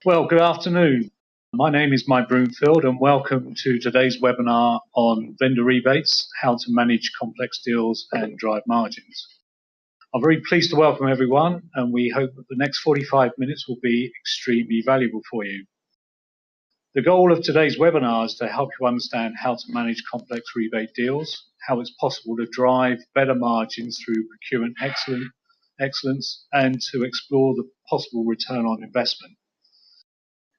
Well, good afternoon. My name is Mike Broomfield and welcome to today's webinar on vendor rebates, how to manage complex deals and drive margins. I'm very pleased to welcome everyone and we hope that the next 45 minutes will be extremely valuable for you. The goal of today's webinar is to help you understand how to manage complex rebate deals, how it's possible to drive better margins through procurement excellence, and to explore the possible return on investment.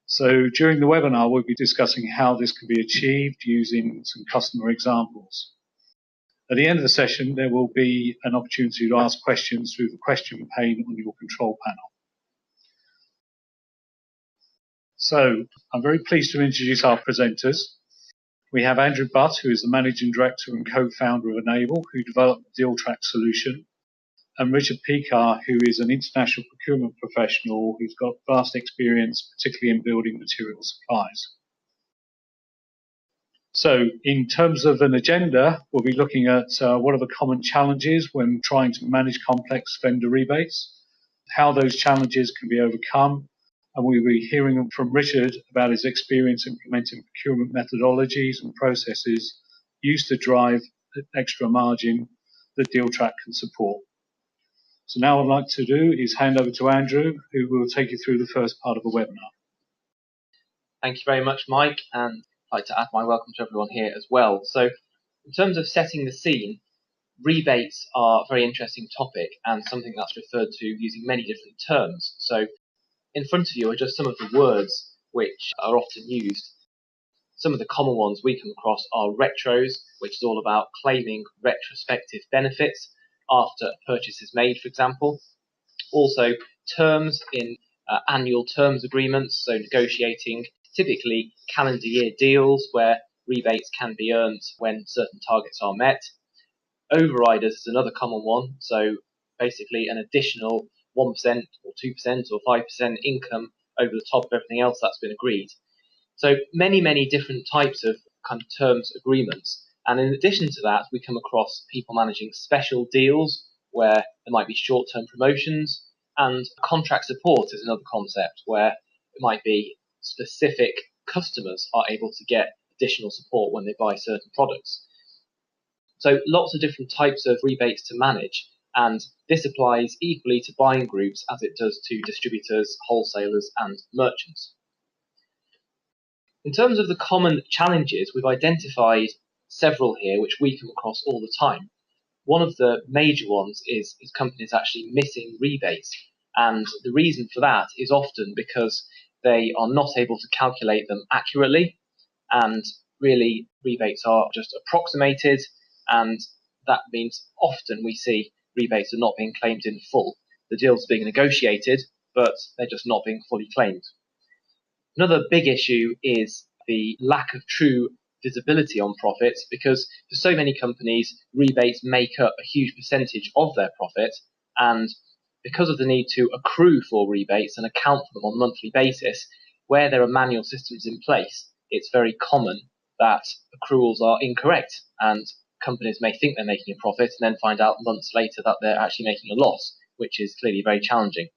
So during the webinar, we'll be discussing how this can be achieved using some customer examples. At the end of the session, there will be an opportunity to ask questions through the question pane on your control panel. So I'm very pleased to introduce our presenters. We have Andrew Butt, who is the Managing Director and co-founder of Enable, who developed the DealTrack solution, and Richard Picard, who is an international procurement professional who's got vast experience, particularly in building material supplies. So in terms of an agenda, we'll be looking at what are the common challenges when trying to manage complex vendor rebates, how those challenges can be overcome, and we'll be hearing from Richard about his experience implementing procurement methodologies and processes used to drive extra margin that DealTrack can support. So now what I'd like to do is hand over to Andrew, who will take you through the first part of the webinar. Thank you very much, Mike, and I'd like to add my welcome to everyone here as well. So in terms of setting the scene, rebates are a very interesting topic and something that's referred to using many different terms. So in front of you are just some of the words which are often used. Some of the common ones we come across are retros, which is all about claiming retrospective benefits after a purchase is made, for example. Also, terms in annual terms agreements, so negotiating typically calendar year deals where rebates can be earned when certain targets are met. Overriders is another common one, so basically an additional 1% or 2% or 5% income over the top of everything else that's been agreed. So many different types of kind of terms agreements. And in addition to that, we come across people managing special deals where there might be short-term promotions, and contract support is another concept where it might be specific customers are able to get additional support when they buy certain products. So lots of different types of rebates to manage, and this applies equally to buying groups as it does to distributors, wholesalers, and merchants. In terms of the common challenges, we've identified several here which we come across all the time. One of the major ones is companies actually missing rebates, and the reason for that is often because they are not able to calculate them accurately, and really rebates are just approximated, and that means often we see rebates are not being claimed in full. The deals are being negotiated, but they're just not being fully claimed. Another big issue is the lack of true visibility on profits, because for so many companies, rebates make up a huge percentage of their profit, and because of the need to accrue for rebates and account for them on a monthly basis, where there are manual systems in place, it's very common that accruals are incorrect, and companies may think they're making a profit and then find out months later that they're actually making a loss, which is clearly very challenging.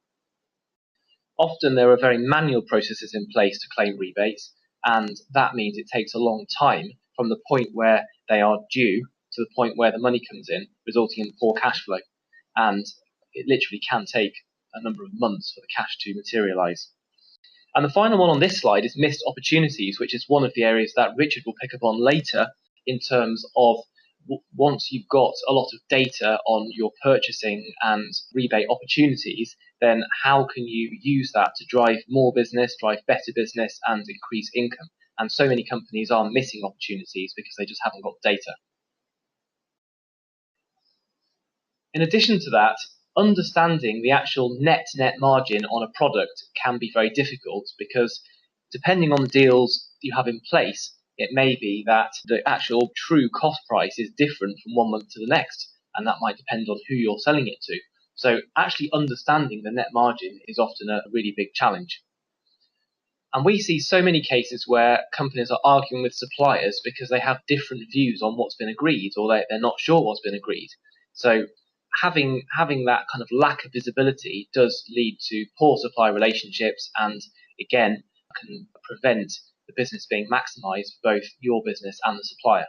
Often there are very manual processes in place to claim rebates, and that means it takes a long time from the point where they are due to the point where the money comes in, resulting in poor cash flow. And it literally can take a number of months for the cash to materialize. And the final one on this slide is missed opportunities, which is one of the areas that Richard will pick up on later in terms of once you've got a lot of data on your purchasing and rebate opportunities, then how can you use that to drive more business, drive better business, and increase income? And so many companies are missing opportunities because they just haven't got data. In addition to that, understanding the actual net margin on a product can be very difficult, because depending on the deals you have in place, it may be that the actual true cost price is different from one month to the next, and that might depend on who you're selling it to. So actually understanding the net margin is often a really big challenge. And we see so many cases where companies are arguing with suppliers because they have different views on what's been agreed, or they're not sure what's been agreed. So having that kind of lack of visibility does lead to poor supplier relationships, and again, can prevent the business being maximised for both your business and the supplier.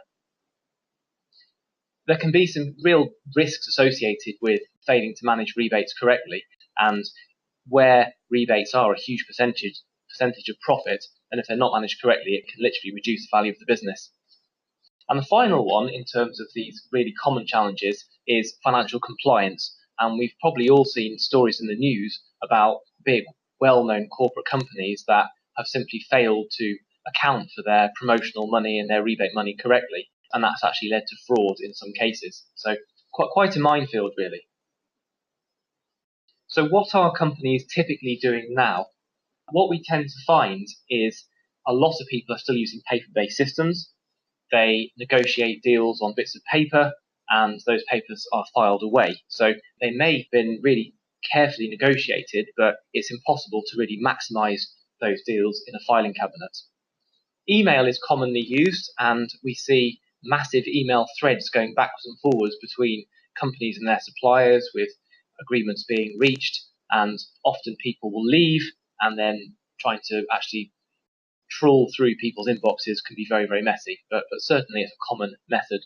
There can be some real risks associated with failing to manage rebates correctly, and where rebates are a huge percentage of profit, and if they're not managed correctly, it can literally reduce the value of the business. And the final one, in terms of these really common challenges, is financial compliance. And we've probably all seen stories in the news about big, well-known corporate companies that have simply failed to account for their promotional money and their rebate money correctly, and that's actually led to fraud in some cases. So quite a minefield, really. So what are companies typically doing now? What we tend to find is a lot of people are still using paper-based systems. They negotiate deals on bits of paper, and those papers are filed away. So they may have been really carefully negotiated, but it's impossible to really maximize those deals in a filing cabinet. Email is commonly used, and we see massive email threads going backwards and forwards between companies and their suppliers, with agreements being reached, and often people will leave, and then trying to actually trawl through people's inboxes can be very, very messy, but certainly it's a common method.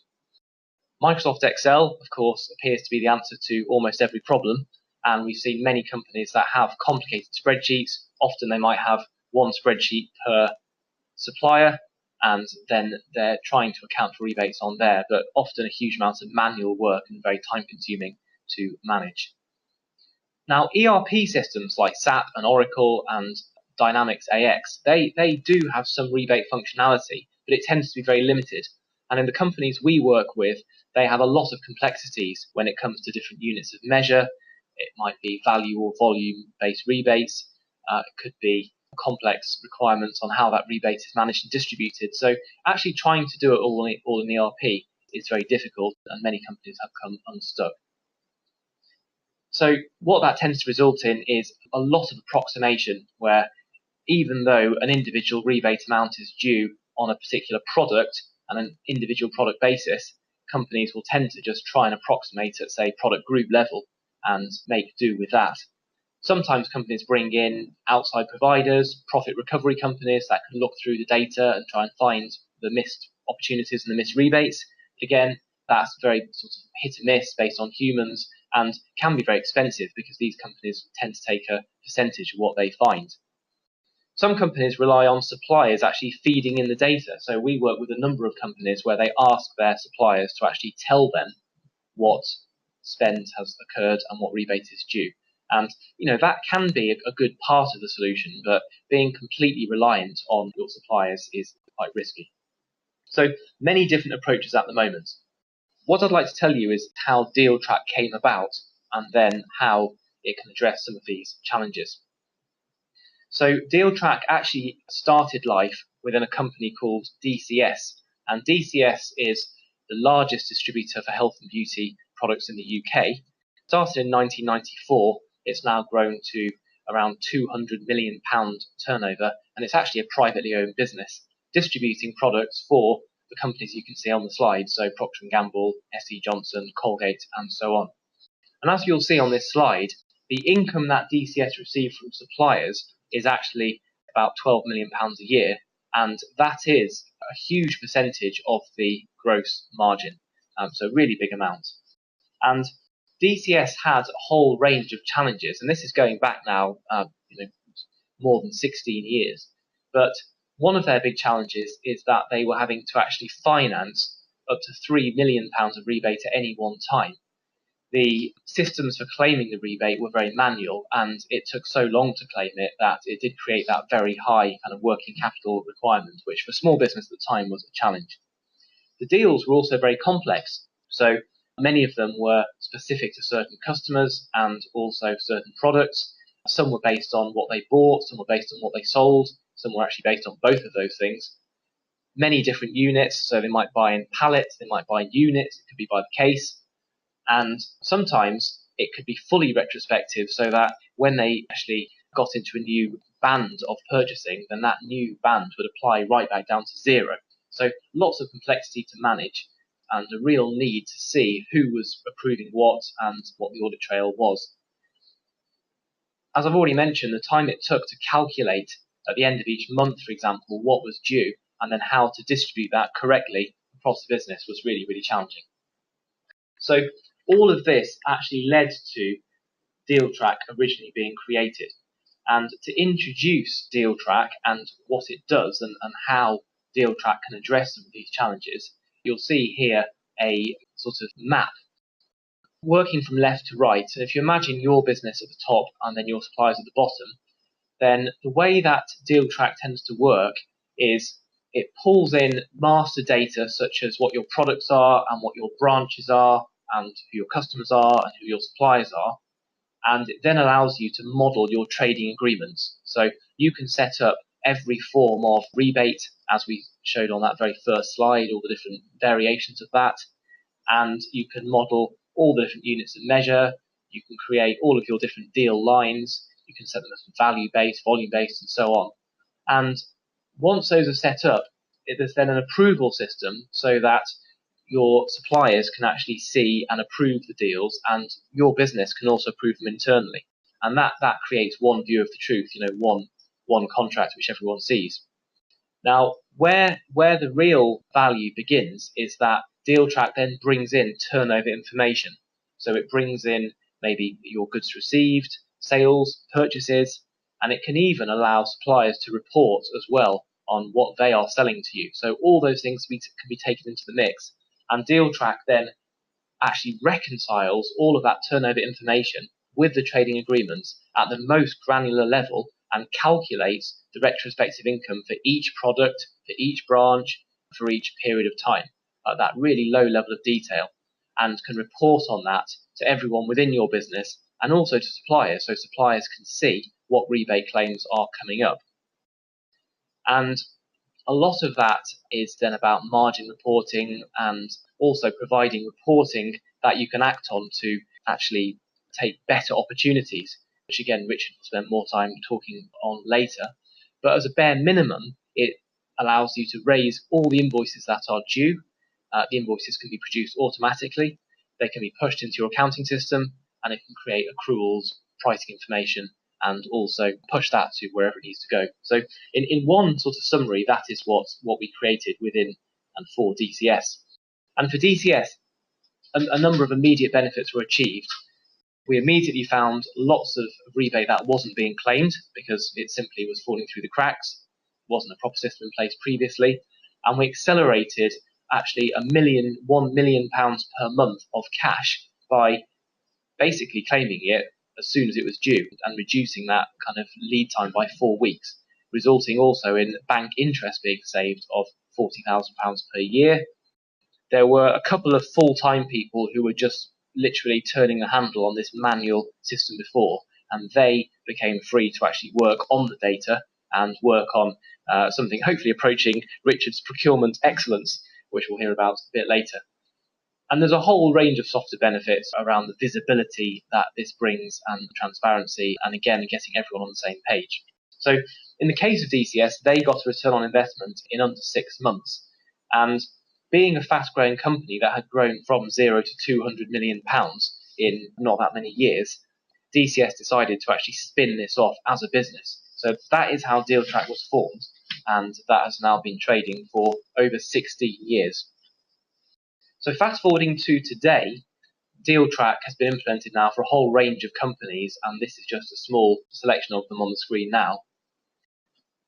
Microsoft Excel, of course, appears to be the answer to almost every problem, and we've seen many companies that have complicated spreadsheets. Often they might have one spreadsheet per supplier, and then they're trying to account for rebates on there, but often a huge amount of manual work and very time-consuming to manage. Now, ERP systems like SAP and Oracle and Dynamics AX, they do have some rebate functionality, but it tends to be very limited. And in the companies we work with, they have a lot of complexities when it comes to different units of measure. It might be value or volume-based rebates. It could be complex requirements on how that rebate is managed and distributed. So actually trying to do it all in ERP is very difficult, and many companies have come unstuck. So what that tends to result in is a lot of approximation, where even though an individual rebate amount is due on a particular product and an individual product basis, companies will tend to just try and approximate at, say, product group level and make do with that. Sometimes companies bring in outside providers, profit recovery companies that can look through the data and try and find the missed opportunities and the missed rebates. Again, that's very sort of hit and miss based on humans, and can be very expensive because these companies tend to take a percentage of what they find. Some companies rely on suppliers actually feeding in the data. So we work with a number of companies where they ask their suppliers to actually tell them what spend has occurred and what rebate is due. And that can be a good part of the solution, but being completely reliant on your suppliers is quite risky. So many different approaches at the moment. What I'd like to tell you is how DealTrack came about, and then how it can address some of these challenges. So DealTrack actually started life within a company called DCS, and DCS is the largest distributor for health and beauty products in the UK. Started in 1994, it's now grown to around £200 million turnover, and it's actually a privately owned business, distributing products for the companies you can see on the slide, so Procter & Gamble, S.E. Johnson, Colgate, and so on. And as you'll see on this slide, the income that DCS receives from suppliers is actually about £12 million a year, and that is a huge percentage of the gross margin, so really big amount. And DCS has a whole range of challenges, and this is going back now more than 16 years, but one of their big challenges is that they were having to actually finance up to £3 million of rebate at any one time. The systems for claiming the rebate were very manual, and it took so long to claim it that it did create that very high kind of working capital requirement, which for small business at the time was a challenge. The deals were also very complex, so many of them were specific to certain customers and also certain products. Some were based on what they bought, some were based on what they sold, some were actually based on both of those things. Many different units, so they might buy in pallets, they might buy in units, it could be by the case. And sometimes it could be fully retrospective, so that when they actually got into a new band of purchasing, then that new band would apply right back down to zero. So lots of complexity to manage, and a real need to see who was approving what and what the audit trail was. As I've already mentioned, the time it took to calculate at the end of each month, for example, what was due, and then how to distribute that correctly across the business was really, really challenging. So all of this actually led to DealTrack originally being created. And to introduce DealTrack and what it does and how DealTrack can address some of these challenges, you'll see here a sort of map working from left to right. So if you imagine your business at the top and then your suppliers at the bottom, then the way that DealTrack tends to work is it pulls in master data such as what your products are and what your branches are and who your customers are and who your suppliers are. And it then allows you to model your trading agreements. So you can set up every form of rebate, as we showed on that very first slide, all the different variations of that. And you can model all the different units of measure. You can create all of your different deal lines. You can set them as value-based, volume-based, and so on. And once those are set up, there's then an approval system so that your suppliers can actually see and approve the deals, and your business can also approve them internally. And that creates one view of the truth, one contract which everyone sees. Now, where the real value begins is that DealTrack then brings in turnover information. So it brings in maybe your goods received, sales, purchases, and it can even allow suppliers to report as well on what they are selling to you. So all those things can be taken into the mix. And DealTrack then actually reconciles all of that turnover information with the trading agreements at the most granular level and calculates the retrospective income for each product, for each branch, for each period of time at that really low level of detail, and can report on that to everyone within your business and also to suppliers, so suppliers can see what rebate claims are coming up. And a lot of that is then about margin reporting and also providing reporting that you can act on to actually take better opportunities, which again, Richard will spend more time talking on later. But as a bare minimum, it allows you to raise all the invoices that are due. The invoices can be produced automatically. They can be pushed into your accounting system, and it can create accruals, pricing information, and also push that to wherever it needs to go. So in one sort of summary, that is what we created within and for DCS. And for DCS, a number of immediate benefits were achieved. We immediately found lots of rebate that wasn't being claimed because it simply was falling through the cracks, wasn't a proper system in place previously, and we accelerated actually £1 million per month of cash by basically claiming it as soon as it was due and reducing that kind of lead time by 4 weeks, resulting also in bank interest being saved of £40,000 per year. There were a couple of full-time people who were just literally turning the handle on this manual system before, and they became free to actually work on the data and work on something hopefully approaching Richard's procurement excellence, which we'll hear about a bit later. And there's a whole range of softer benefits around the visibility that this brings and transparency, and again, getting everyone on the same page. So in the case of DCS, they got a return on investment in under 6 months. And being a fast-growing company that had grown from 0 to £200 million in not that many years, DCS decided to actually spin this off as a business. So that is how DealTrack was formed, and that has now been trading for over 16 years. So fast forwarding to today, DealTrack has been implemented now for a whole range of companies, and this is just a small selection of them on the screen now.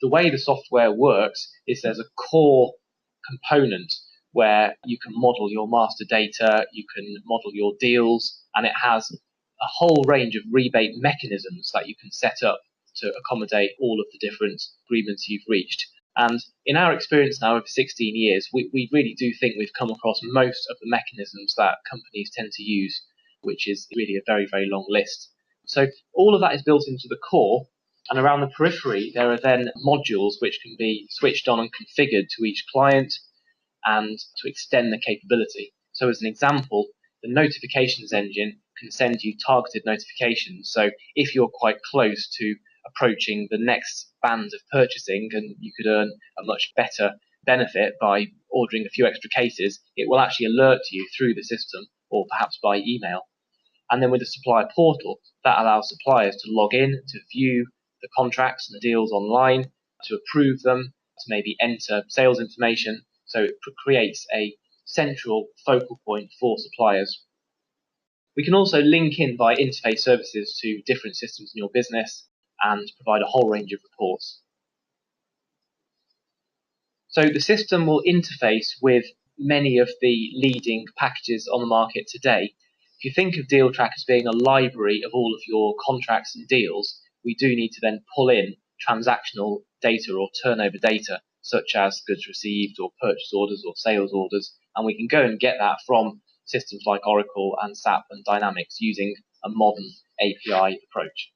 The way the software works is there's a core component where you can model your master data, you can model your deals, and it has a whole range of rebate mechanisms that you can set up to accommodate all of the different agreements you've reached. And in our experience now over 16 years, we really do think we've come across most of the mechanisms that companies tend to use, which is really a very, very long list. So all of that is built into the core, and around the periphery, there are then modules which can be switched on and configured to each client and to extend the capability. So as an example, the notifications engine can send you targeted notifications. So if you're quite close to approaching the next band of purchasing and you could earn a much better benefit by ordering a few extra cases, it will actually alert you through the system or perhaps by email. And then with the supplier portal, that allows suppliers to log in, to view the contracts and the deals online, to approve them, to maybe enter sales information. So it creates a central focal point for suppliers. We can also link in by interface services to different systems in your business and provide a whole range of reports. So the system will interface with many of the leading packages on the market today. If you think of DealTrack as being a library of all of your contracts and deals, we do need to then pull in transactional data or turnover data, such as goods received or purchase orders or sales orders, and we can go and get that from systems like Oracle and SAP and Dynamics using a modern API approach.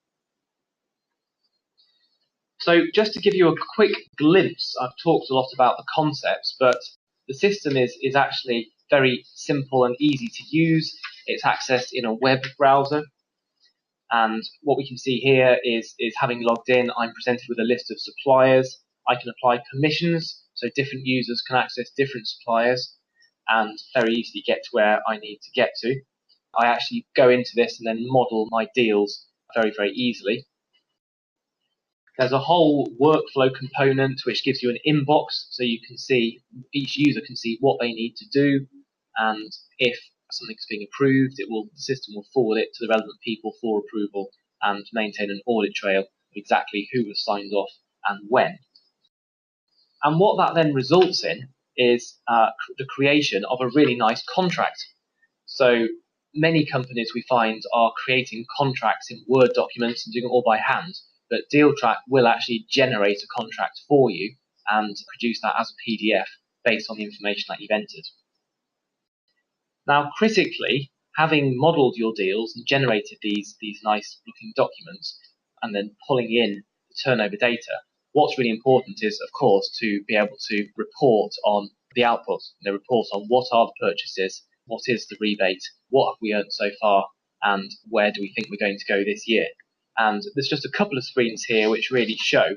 So just to give you a quick glimpse, I've talked a lot about the concepts, but the system is actually very simple and easy to use. It's accessed in a web browser. And what we can see here is having logged in, I'm presented with a list of suppliers. I can apply permissions, so different users can access different suppliers and very easily get to where I need to get to. I actually go into this and then model my deals very, very easily. There's a whole workflow component which gives you an inbox, so you can see, each user can see what they need to do, and if something's being approved, the system will forward it to the relevant people for approval and maintain an audit trail of exactly who was signed off and when. And what that then results in is the creation of a really nice contract. So many companies we find are creating contracts in Word documents and doing it all by hand, but DealTrack will actually generate a contract for you and produce that as a PDF based on the information that you've entered. Now, critically, having modeled your deals and generated these nice looking documents and then pulling in the turnover data, what's really important is, of course, to be able to report on the output, report on what are the purchases, what is the rebate, what have we earned so far, and where do we think we're going to go this year. And there's just a couple of screens here which really show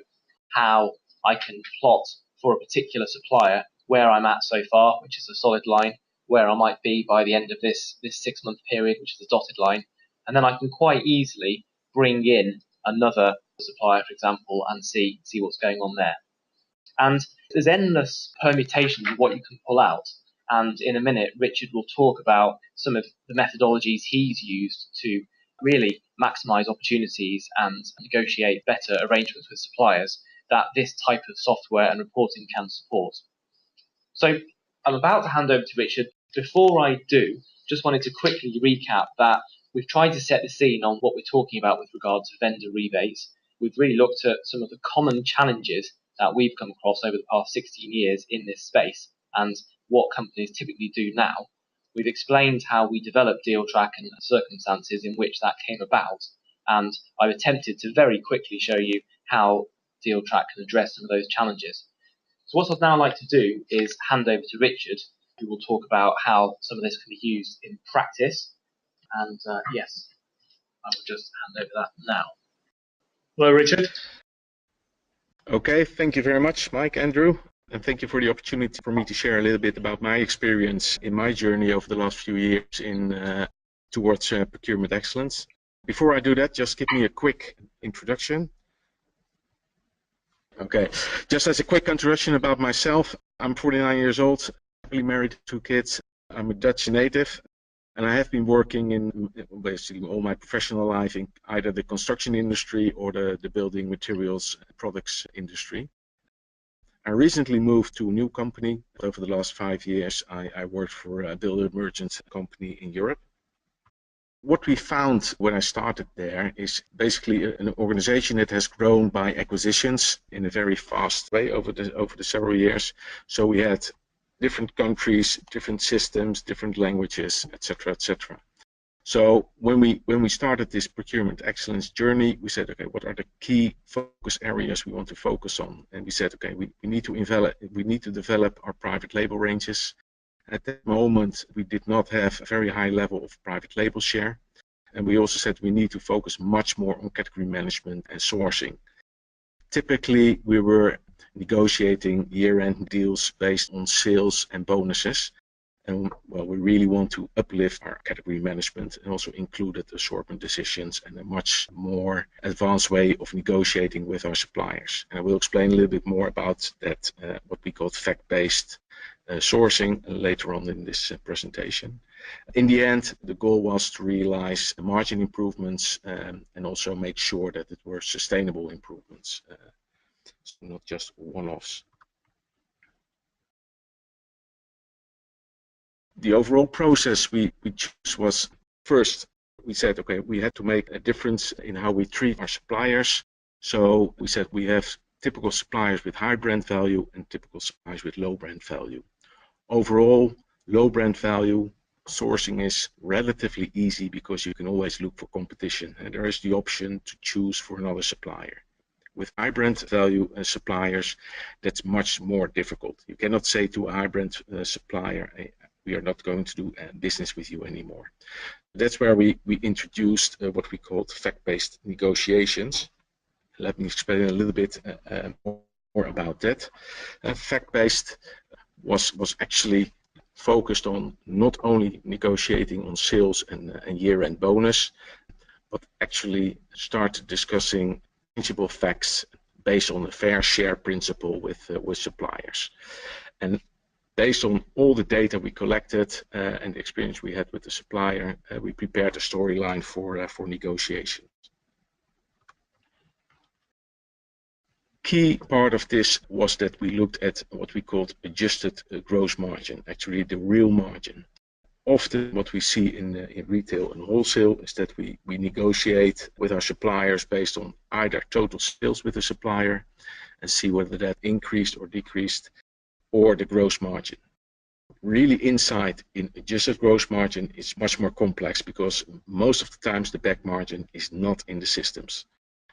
how I can plot for a particular supplier where I'm at so far, which is a solid line, where I might be by the end of this 6-month period, which is a dotted line. And then I can quite easily bring in another supplier, for example, and see what's going on there. And there's endless permutations of what you can pull out. And in a minute, Richard will talk about some of the methodologies he's used to really maximize opportunities and negotiate better arrangements with suppliers that this type of software and reporting can support. So I'm about to hand over to Richard. Before I do, just wanted to quickly recap that we've tried to set the scene on what we're talking about with regard to vendor rebates. We've really looked at some of the common challenges that we've come across over the past 16 years in this space and what companies typically do now. We've explained how we developed DealTrack and the circumstances in which that came about, and I've attempted to very quickly show you how DealTrack can address some of those challenges. So what I'd now like to do is hand over to Richard, who will talk about how some of this can be used in practice. And yes, I will just hand over that now. Hello, Richard. Okay, thank you very much, Mike, Andrew. And thank you for the opportunity for me to share a little bit about my experience in my journey over the last few years towards procurement excellence. Before I do that, just give me a quick introduction. Okay, just as a quick introduction about myself, I'm 49 years old, happily married, 2 kids. I'm a Dutch native, and I have been working in basically all my professional life in either the construction industry or the building materials products industry. I recently moved to a new company. Over the last 5 years, I worked for a builder merchant company in Europe. What we found when I started there is basically an organization that has grown by acquisitions in a very fast way over the several years. So we had different countries, different systems, different languages, etc., etc. So when we started this procurement excellence journey, we said, okay, what are the key focus areas we want to focus on? And we said, okay, we need to develop our private label ranges. At that moment, we did not have a very high level of private label share. And we also said we need to focus much more on category management and sourcing. Typically, we were negotiating year-end deals based on sales and bonuses. And well, we really want to uplift our category management and also included assortment decisions and a much more advanced way of negotiating with our suppliers. And I will explain a little bit more about that, what we call fact-based sourcing later on in this presentation. In the end, the goal was to realize margin improvements and also make sure that it were sustainable improvements, so not just one-offs. The overall process we chose was, first, we said, okay, we had to make a difference in how we treat our suppliers. So we said we have typical suppliers with high brand value and typical suppliers with low brand value. Overall, low brand value sourcing is relatively easy because you can always look for competition and there is the option to choose for another supplier. With high brand value suppliers, that's much more difficult. You cannot say to a high brand supplier, we are not going to do business with you anymore. That's where we introduced what we called fact-based negotiations. Let me explain a little bit more about that. Fact-based was actually focused on not only negotiating on sales and year-end bonus, but actually started discussing tangible facts based on a fair share principle with suppliers. And based on all the data we collected and the experience we had with the supplier, we prepared a storyline for negotiation. Key part of this was that we looked at what we called adjusted gross margin, actually the real margin. Often what we see in retail and wholesale is that we negotiate with our suppliers based on either total sales with the supplier and see whether that increased or decreased, or the gross margin. Really insight in adjusted gross margin is much more complex because most of the times the back margin is not in the systems.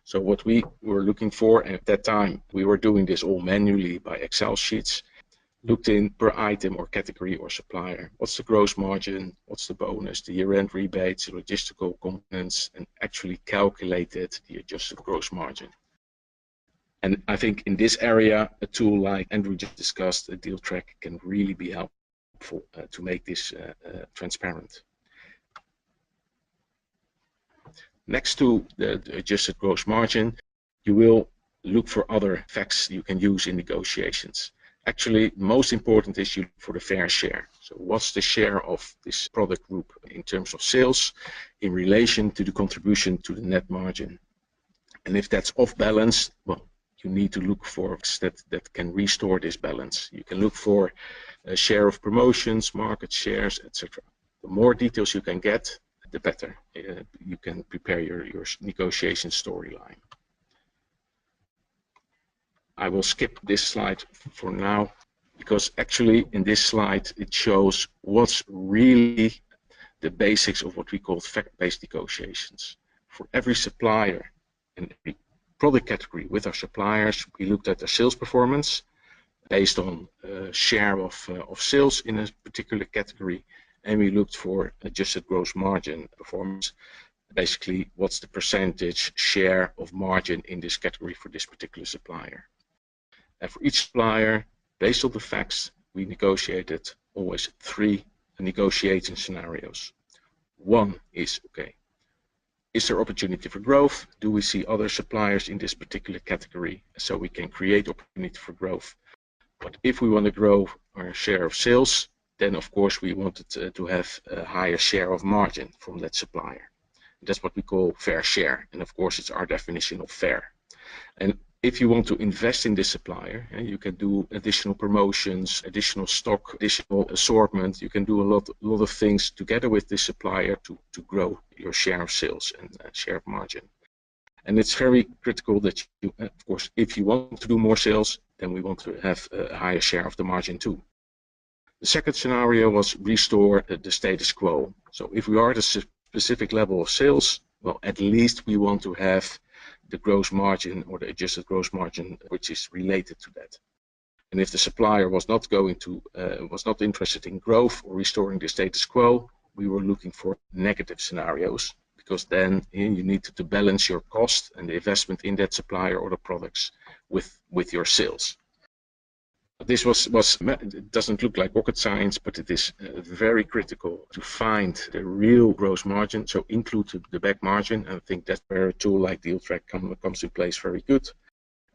So what we were looking for, and at that time we were doing this all manually by Excel sheets, looked in per item or category or supplier. What's the gross margin? What's the bonus? The year-end rebates, logistical components, and actually calculated the adjusted gross margin. And I think in this area, a tool like Andrew just discussed, a DealTrack, can really be helpful to make this transparent. Next to the adjusted gross margin, you will look for other facts you can use in negotiations. Actually, most important is you look for the fair share. So what's the share of this product group in terms of sales in relation to the contribution to the net margin? And if that's off balance, well, you need to look for that can restore this balance. You can look for a share of promotions, market shares, etc. The more details you can get, the better. You can prepare your negotiation storyline. I will skip this slide for now because actually in this slide it shows what's really the basics of what we call fact-based negotiations. For every supplier and every product category with our suppliers, we looked at their sales performance based on share of sales in a particular category, and we looked for adjusted gross margin performance. Basically, what's the percentage share of margin in this category for this particular supplier. And for each supplier, based on the facts, we negotiated always 3 negotiating scenarios. One is, okay, is there opportunity for growth? Do we see other suppliers in this particular category so we can create opportunity for growth? But if we want to grow our share of sales, then of course we wanted to have a higher share of margin from that supplier. That's what we call fair share, and of course it's our definition of fair. And if you want to invest in this supplier, you can do additional promotions, additional stock, additional assortment. You can do a lot of things together with this supplier to grow your share of sales and share of margin. And it's very critical that you, of course, if you want to do more sales, then we want to have a higher share of the margin too. The second scenario was restore the status quo. So if we are at a specific level of sales, well, at least we want to have the gross margin or the adjusted gross margin which is related to that. And if the supplier was not interested in growth or restoring the status quo, we were looking for negative scenarios, because then you need to balance your cost and the investment in that supplier or the products with your sales. This it doesn't look like rocket science, but it is very critical to find the real gross margin, so include the back margin. And I think that's where a tool like DealTrack comes in place very good,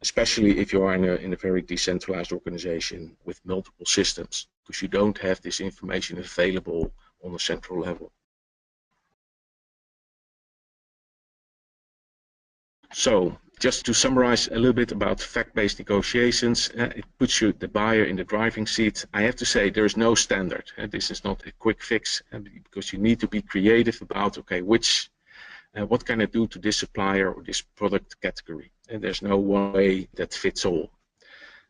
especially if you are in a very decentralized organization with multiple systems, because you don't have this information available on a central level. So, just to summarize a little bit about fact-based negotiations, it puts the buyer in the driving seat. I have to say there is no standard. This is not a quick fix, because you need to be creative about, okay, what can I do to this supplier or this product category? And there's no one way that fits all.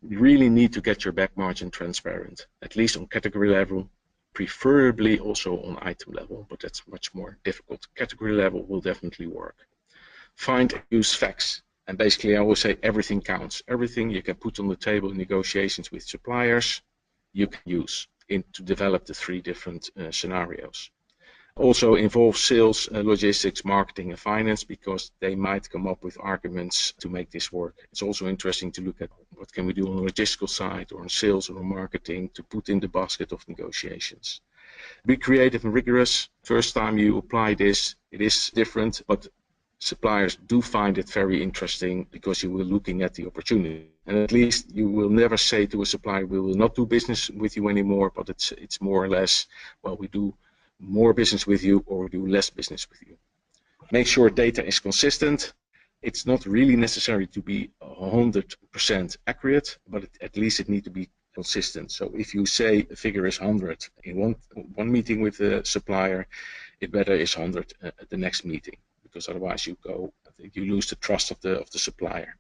You really need to get your back margin transparent, at least on category level, preferably also on item level, but that's much more difficult. Category level will definitely work. Find and use facts. And basically I always say everything counts. Everything you can put on the table in negotiations with suppliers, you can use to develop the 3 different scenarios. Also involve sales, logistics, marketing and finance, because they might come up with arguments to make this work. It's also interesting to look at what can we do on the logistical side or on sales or on marketing to put in the basket of negotiations. Be creative and rigorous. First time you apply this, it is different, but suppliers do find it very interesting because you were looking at the opportunity. And at least you will never say to a supplier, we will not do business with you anymore, but it's more or less, well, we do more business with you or we do less business with you. Make sure data is consistent. It's not really necessary to be 100% accurate, but at least it needs to be consistent. So if you say a figure is 100 in one meeting with the supplier, it better is 100 at the next meeting, because otherwise you lose the trust of the supplier.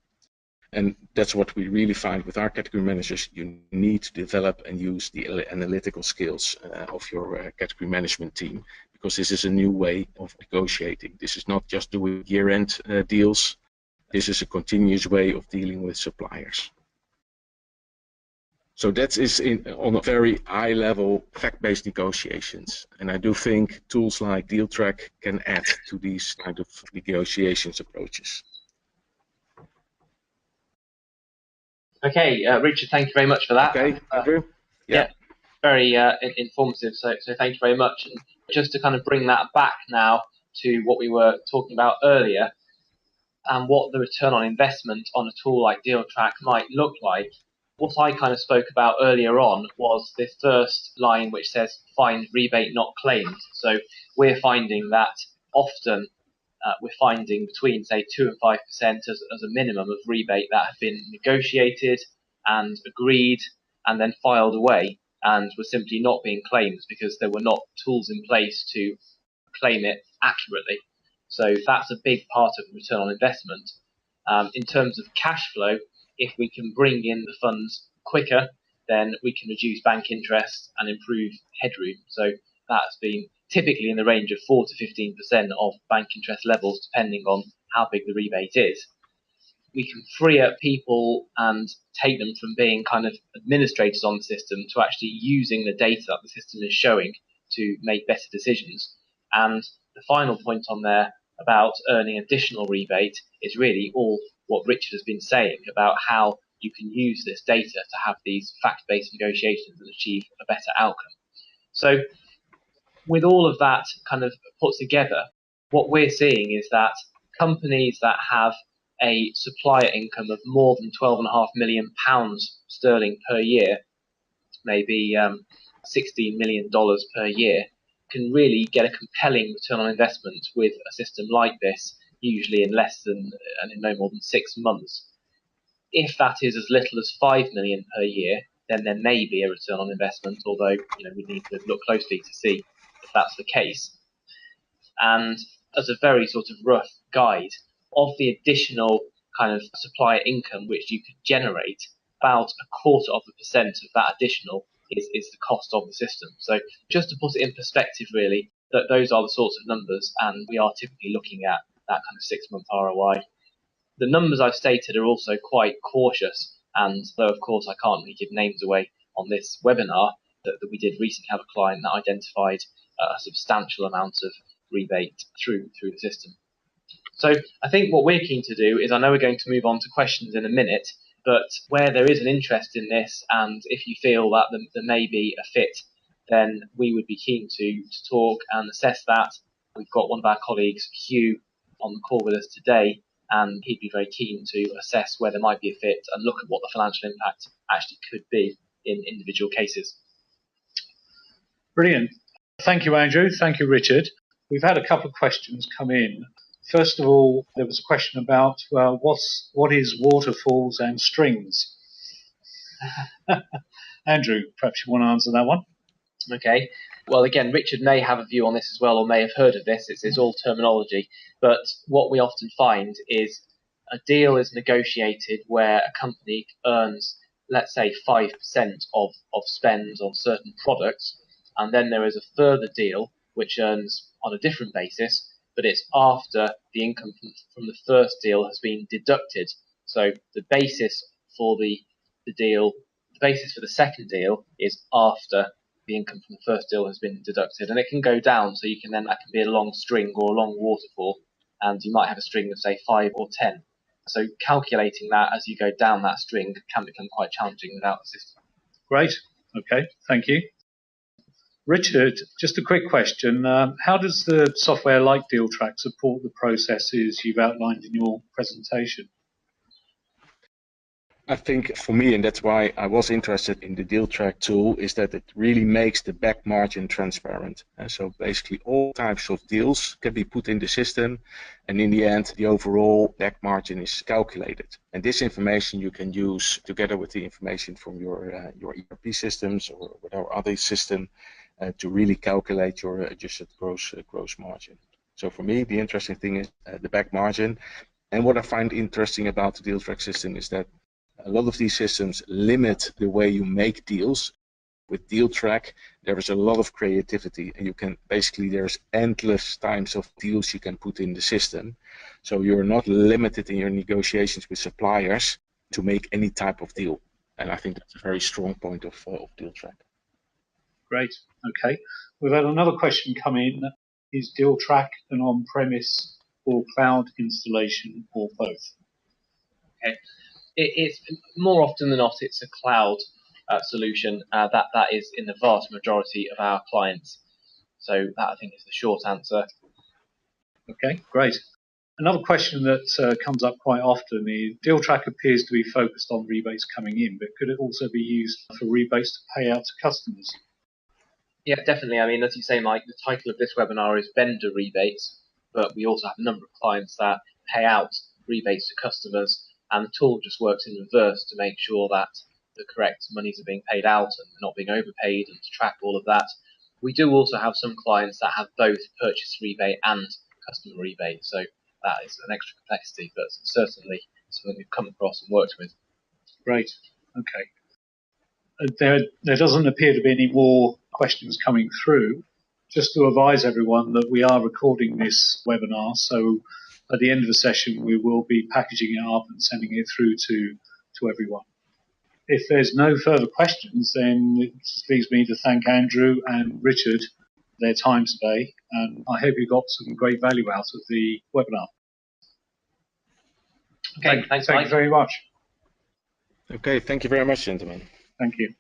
And that's what we really find with our category managers. You need to develop and use the analytical skills of your category management team, because this is a new way of negotiating. This is not just doing year-end deals. This is a continuous way of dealing with suppliers. So that is on a very high level fact-based negotiations. And I do think tools like DealTrack can add to these kind of negotiations approaches. Okay, Richard, thank you very much for that. Okay, Andrew? Yeah, very informative. So thank you very much. And just to kind of bring that back now to what we were talking about earlier, and what the return on investment on a tool like DealTrack might look like. What I kind of spoke about earlier on was the first line which says find rebate not claimed. So we're finding that often we're finding between say 2 and 5% as a minimum of rebate that have been negotiated and agreed and then filed away and were simply not being claimed because there were not tools in place to claim it accurately. So that's a big part of return on investment. In terms of cash flow, if we can bring in the funds quicker, then we can reduce bank interest and improve headroom. So that's been typically in the range of 4 to 15% of bank interest levels, depending on how big the rebate is. We can free up people and take them from being kind of administrators on the system to actually using the data that the system is showing to make better decisions. And the final point on there about earning additional rebate is really all what Richard has been saying about how you can use this data to have these fact-based negotiations and achieve a better outcome. So with all of that kind of put together, what we're seeing is that companies that have a supplier income of more than £12.5 million sterling per year, maybe $16 million per year, can really get a compelling return on investment with a system like this, usually in less than and in no more than 6 months. If that is as little as $5 million per year, then there may be a return on investment, although we need to look closely to see if that's the case. And as a very sort of rough guide of the additional kind of supplier income which you could generate, about 0.25% of that additional is the cost of the system. So just to put it in perspective, really, that those are the sorts of numbers, and we are typically looking at that kind of 6-month ROI. The numbers I've stated are also quite cautious, and though of course I can't really give names away on this webinar, that we did recently have a client that identified a substantial amount of rebate through the system. So I think what we're keen to do is, I know we're going to move on to questions in a minute, But where there is an interest in this, and if you feel that there may be a fit, then we would be keen to talk and assess that. We've got one of our colleagues, Hugh, on the call with us today, and he'd be very keen to assess where there might be a fit and look at what the financial impact actually could be in individual cases. Brilliant. Thank you, Andrew. Thank you, Richard. We've had a couple of questions come in. First of all, there was a question about what is waterfalls and strings? Andrew, perhaps you want to answer that one? Okay. Well, again, Richard may have a view on this as well, or may have heard of this. It's all terminology. But what we often find is a deal is negotiated where a company earns, let's say, 5% of spend on certain products, and then there is a further deal which earns on a different basis, but it's after the income from the first deal has been deducted. So the basis for the basis for the second deal is after the income from the first deal has been deducted, and it can go down. So that can be a long string or a long waterfall, and you might have a string of say 5 or 10. So calculating that as you go down that string can become quite challenging without a system. Great. Okay. Thank you. Richard, just a quick question. How does the software like DealTrack support the processes you've outlined in your presentation? I think for me, and that's why I was interested in the DealTrack tool, is that it really makes the back margin transparent. And so basically all types of deals can be put in the system, and in the end, the overall back margin is calculated. And this information you can use together with the information from your ERP systems or whatever other system to really calculate your adjusted gross margin. So for me, the interesting thing is the back margin. And what I find interesting about the DealTrack system is that a lot of these systems limit the way you make deals. With DealTrack, there is a lot of creativity, and you can there's endless times of deals you can put in the system. So you're not limited in your negotiations with suppliers to make any type of deal. And I think that's a very strong point of DealTrack. Great. Okay. We've had another question come in. Is DealTrack an on-premise or cloud installation or both? Okay. It's more often than not, it's a cloud solution that is in the vast majority of our clients. So that, I think, is the short answer. Okay, great. Another question that comes up quite often is DealTrack appears to be focused on rebates coming in, but could it also be used for rebates to pay out to customers? Yeah, definitely. I mean, as you say, Mike, the title of this webinar is vendor rebates, but we also have a number of clients that pay out rebates to customers, and the tool just works in reverse to make sure that the correct monies are being paid out and not being overpaid, and to track all of that. We do also have some clients that have both purchase rebate and customer rebate, so that is an extra complexity, but certainly something we've come across and worked with. Great. Okay. There doesn't appear to be any more questions coming through. Just to advise everyone that we are recording this webinar, so at the end of the session we will be packaging it up and sending it through to everyone. If there's no further questions, then it just leaves me to thank Andrew and Richard for their time today, and I hope you got some great value out of the webinar. Okay, thanks, Thank Mike. you very much. Okay, thank you very much, gentlemen. Thank you.